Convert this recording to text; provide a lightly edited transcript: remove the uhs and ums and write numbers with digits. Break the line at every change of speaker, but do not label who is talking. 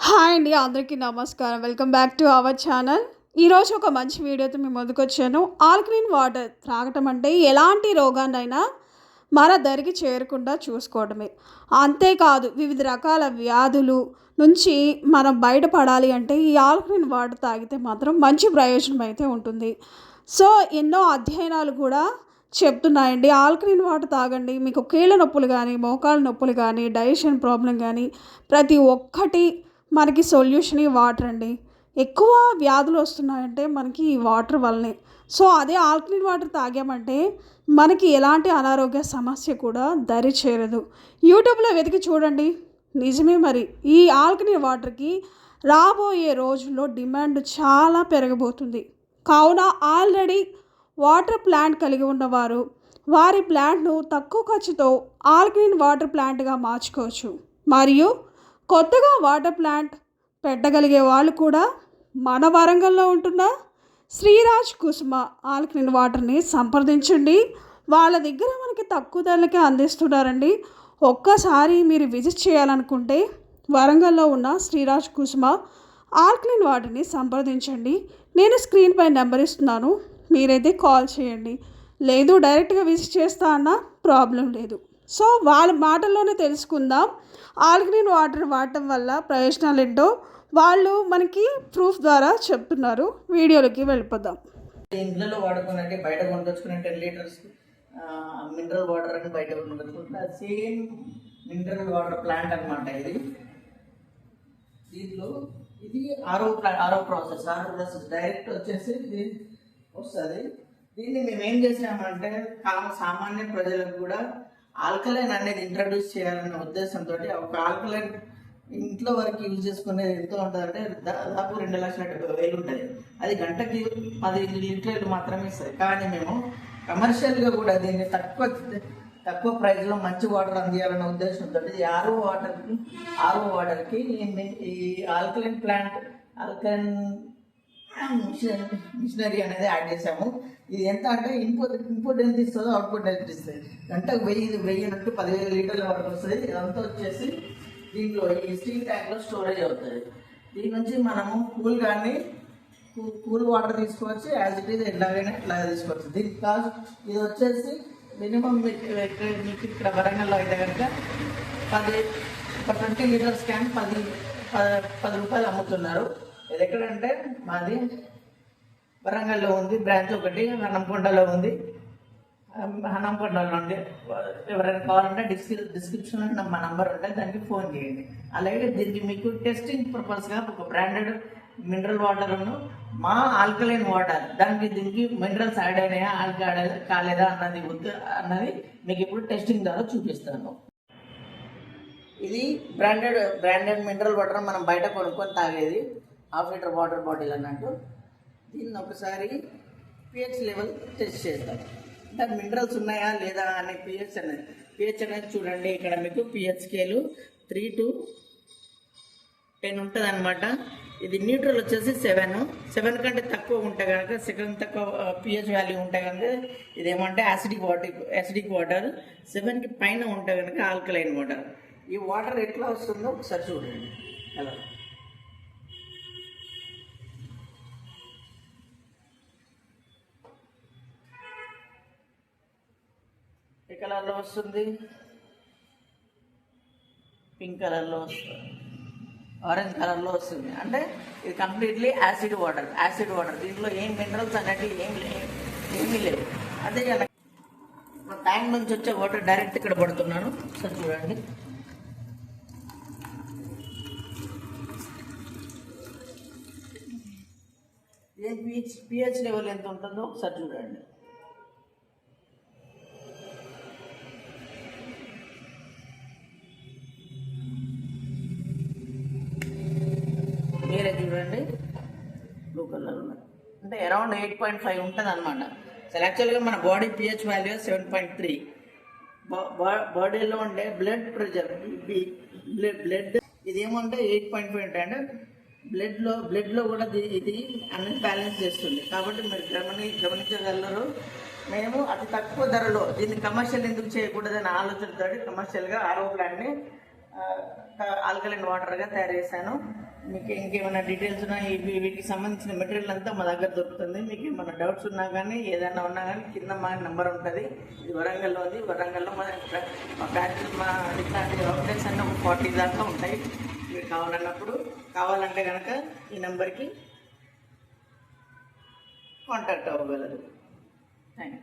Hi అండి, అందరికీ నమస్కారం. Welcome back to our channel. ఈరోజు ఒక మంచి వీడియోతో మీ ముందుకొచ్చాను. ఆల్కలీన్ వాటర్ త్రాగటం అంటే ఎలాంటి రోగాన్నైనా మన దరికి చేరకుండా చూసుకోవడమే. అంతేకాదు వివిధ రకాల వ్యాధులు నుంచి మనం బయటపడాలి అంటే ఈ ఆల్కలీన్ వాటర్ తాగితే మాత్రం మంచి ప్రయోజనం అయితే ఉంటుంది. సో ఎన్నో అధ్యయనాలు కూడా చెప్తున్నాయండి, ఆల్కలీన్ వాటర్ తాగండి, మీకు కీళ్ళ నొప్పులు కానీ, మోకాళ్ళ నొప్పులు కానీ, డైజెషన్ ప్రాబ్లం కానీ ప్రతి ఒక్కటి మనకి సొల్యూషన్ ఈ వాటర్ అండి. ఎక్కువ వ్యాధులు వస్తున్నాయంటే మనకి ఈ వాటర్ వల్లనే. సో అదే ఆల్కలీన్ వాటర్ తాగామంటే మనకి ఎలాంటి అనారోగ్య సమస్య కూడా దరి చేరదు. యూట్యూబ్లో వెతికి చూడండి, నిజమే. మరి ఈ ఆల్కలీన్ వాటర్కి రాబోయే రోజుల్లో డిమాండ్ చాలా పెరగబోతుంది. కావున ఆల్రెడీ వాటర్ ప్లాంట్ కలిగి ఉన్నవారు వారి ప్లాంట్ను తక్కువ ఖర్చుతో ఆల్కలీన్ వాటర్ ప్లాంట్గా మార్చుకోవచ్చు. మరియు కొత్తగా వాటర్ ప్లాంట్ పెట్టగలిగే వాళ్ళు కూడా మన వరంగల్లో ఉంటున్న శ్రీరాజ్ కుసుమ ఆల్కలీన్ వాటర్ని సంప్రదించండి. వాళ్ళ దగ్గర మనకి తక్కువ ధరలకే అందిస్తున్నారండి. ఒక్కసారి మీరు విజిట్ చేయాలనుకుంటే వరంగల్లో ఉన్న శ్రీరాజ్ కుసుమ ఆల్కలీన్ వాటర్ని సంప్రదించండి. నేను స్క్రీన్ పై నెంబర్ ఇస్తున్నాను, మీరైతే కాల్ చేయండి. లేదు డైరెక్ట్గా విజిట్ చేస్తా అన్న ప్రాబ్లం లేదు. సో వాళ్ళ మాటల్లోనే తెలుసుకుందాం ఆల్కలీన్ వాటర్ వాడటం వల్ల ప్రయోజనాలు ఏంటో వాళ్ళు మనకి ప్రూఫ్ ద్వారా చెప్తున్నారు. వీడియోలోకి వెళ్ళిపోదాం.
ఇంట్లో వాడుకున్నట్టు బయట కొనుకొచ్చుకునే 10 లీటర్స్ మినరల్ వాటర్ అని బయట కొనుకొచ్చుకుంటే సేమ్ మినరల్ వాటర్ ప్లాంట్ అనమాట. దీంట్లో ఇది ఆరో ప్రాసెస్ డైరెక్ట్ వచ్చేసి ఇది వస్తుంది. దీన్ని మేము ఏం చేసామంటే సామాన్య ప్రజలకు కూడా ఆల్కలైన్ అనేది ఇంట్రడ్యూస్ చేయాలనే ఉద్దేశంతో ఒక ఆల్కలైన్ ఇంట్లో వరకు యూజ్ చేసుకునేది ఎంత ఉంటుంది అంటే దాదాపు 2,70,000 ఉంటుంది. అది గంటకి 10 లీటర్లు మాత్రమే ఇస్తుంది. కానీ మేము కమర్షియల్గా కూడా దీన్ని తక్కువ ప్రైస్లో మంచి వాటర్ అందియాలనే ఉద్దేశంతో ఈ ఆర్ఓ వాటర్కి ఈ ఆల్కలైన్ మిషనరీ అనేది యాడ్ చేసాము. ఇది ఎంత అంటే ఇన్పుట్ ఎంత ఇస్తుందో అవుట్పుట్ ఎంత ఇస్తుంది. గంటకు 1000 నుండి 10,000 లీటర్ల వరకు వస్తుంది. ఇదంతా వచ్చేసి దీంట్లో ఈ స్టీల్ ట్యాంక్లో స్టోరేజ్ అవుతుంది. దీని నుంచి మనము కూల్ వాటర్ తీసుకోవచ్చు, యాజ్ ఇట్ ఈజ్ ఎట్లాగైనా ఇట్లా తీసుకోవచ్చు. దీని కాస్ట్ ఇది వచ్చేసి మినిమం మీకు ఇక్కడ వరంగల్లో అయితే కనుక 20 లీటర్స్ క్యాన్ 10 రూపాయలు అమ్ముతున్నారు. ఇది ఎక్కడంటే మాది వరంగల్లో ఉంది, బ్రాంచ్ ఒకటి హనంకొండలో ఉంది. హనంకొండలో ఉంది. ఎవరైనా కావాలంటే డిస్క్రిప్షన్లో మా నంబర్ ఉంటుంది, దానికి ఫోన్ చేయండి. అలాగే దీనికి మీకు టెస్టింగ్ పర్పస్గా ఒక బ్రాండెడ్ మినరల్ వాటర్ను మా ఆల్కలైన్ వాటర్ దీనికి మినరల్స్ యాడ్ అయినాయా కాలేదా అన్నది మీకు ఇప్పుడు టెస్టింగ్ ద్వారా చూపిస్తాను. ఇది బ్రాండెడ్ మినరల్ వాటర్ మనం బయట కొనుక్కొని తాగేది 1/2 లీటర్ వాటర్ బాటిల్ అన్నట్టు. దీన్ని ఒకసారి పిహెచ్ లెవెల్ టెస్ట్ చేద్దాం. అంటే మినరల్స్ ఉన్నాయా లేదా అనే పిహెచ్ అనేది చూడండి. ఇక్కడ మీకు పిహెచ్ స్కేలు 3 to 10 ఉంటుంది అనమాట. ఇది న్యూట్రల్ వచ్చేసి 7 కంటే తక్కువ ఉంటే కనుక, సెకండ్ తక్కువ పిహెచ్ వాల్యూ ఉంటే కనుక ఇదేమంటే యాసిడిక్ వాటర్. 7కి పైన ఉంటే కనుక ఆల్కలైన్ వాటర్. ఈ వాటర్ ఎట్లా వస్తుందో ఒకసారి చూడండి. అలా ఏ కలర్లో వస్తుంది? పింక్ కలర్లో వస్తుంది, ఆరెంజ్ కలర్లో వస్తుంది. అంటే ఇది కంప్లీట్లీ యాసిడ్ వాటర్. దీంట్లో ఏం మినరల్స్ అనేటివి ఏమీ లేవు. అదే మా ట్యాంక్ నుంచి వచ్చే వాటర్ డైరెక్ట్ ఇక్కడ పడుతున్నాను. సరే చూడండి. పిహెచ్ లెవెల్ ఎంత ఉంటుందో ఒకసారి చూడండి. వేరే చూడండి, బ్లూ కలర్ ఉన్నది. అంటే అరౌండ్ 8.5 ఉంటుంది అనమాట. అసలు యాక్చువల్గా మన బాడీ పిహెచ్ వాల్యూ 7.3. బాడీలో ఉండే బ్లడ్ ప్రెషర్ బ్లడ్ ఇది ఏమంటే 8.5 ఉంటాయి. అంటే బ్లడ్లో కూడా ఇది అన్ని బ్యాలెన్స్ చేస్తుంది. కాబట్టి మీరు గమనించగలరు. మేము అతి తక్కువ ధరలో దీన్ని కమర్షియల్ ఎందుకు చేయకూడదని ఆలోచనతో కమర్షియల్గా ఆర్ఓ ప్లాంట్ని ఆల్కలైన్ వాటర్గా తయారు చేశాను. మీకు ఇంకేమైనా డీటెయిల్స్ ఉన్నా వీటికి సంబంధించిన మెటీరియల్ అంతా మా దగ్గర దొరుకుతుంది. మీకు ఏమైనా డౌట్స్ ఉన్నా కానీ ఏదైనా ఉన్నా కానీ కింద మా నెంబర్ ఉంటుంది. ఇది వరంగల్లో ఉంది. వరంగల్లో మా బ్రాంచ్ మా ఇట్లాంటి అవుట్లెట్స్ అన్నీ ఒక 40 దాకా ఉంటాయి. మీరు కావాలంటే కనుక ఈ నెంబర్కి కాంటాక్ట్ అవ్వగలరు. Thank you.